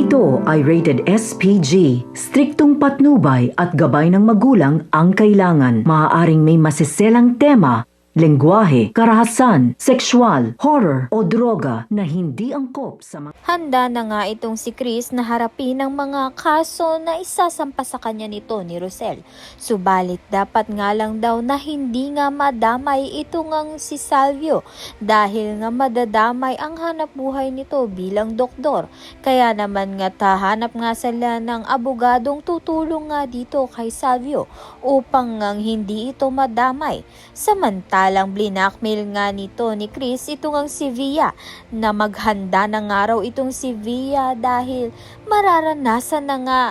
ito ay rated SPG. Striktong patnubay at gabay ng magulang ang kailangan. Maaaring may masiselang tema, lengguwahe, karahasan, sexual, horror o droga na hindi angkop sa mga... Handa na nga itong si Chris na harapin ang mga kaso na isasampa sa kanya nito ni Rosel. Subalit dapat nga lang daw na hindi nga madamay ito ngang si Salvio dahil nga madadamay ang hanap buhay nito bilang doktor. Kaya naman nga tahanap nga sila ng abogadong tutulong nga dito kay Salvio upang nga hindi ito madamay. Samantalang blinakmail nga nito ni Chris ito ngang si Via na maghanda ng araw itong si Via dahil mararanasan na nga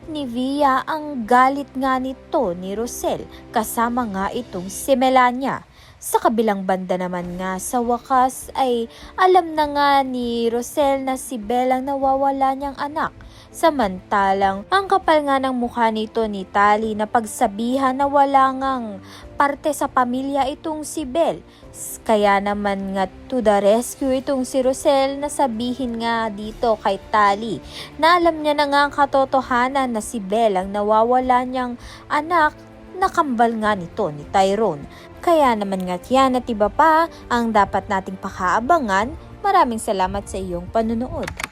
ni Via ang galit nga nito ni Rosel kasama nga itong si Melania. Sa kabilang banda naman nga sa wakas ay alam na nga ni Rosel na si Belle ang nawawala niyang anak. Samantalang ang kapal nga ng mukha nito ni Tali na pagsabihan na wala ngang parte sa pamilya itong si Belle. Kaya naman nga to the rescue itong si Rosel na sabihin nga dito kay Tali na alam niya na nga ang katotohanan na si Belle ang nawawala niyang anak na kambal nga nito ni Tyrone. Kaya naman nga yan at iba pa ang dapat nating pakaabangan. Maraming salamat sa iyong panunood.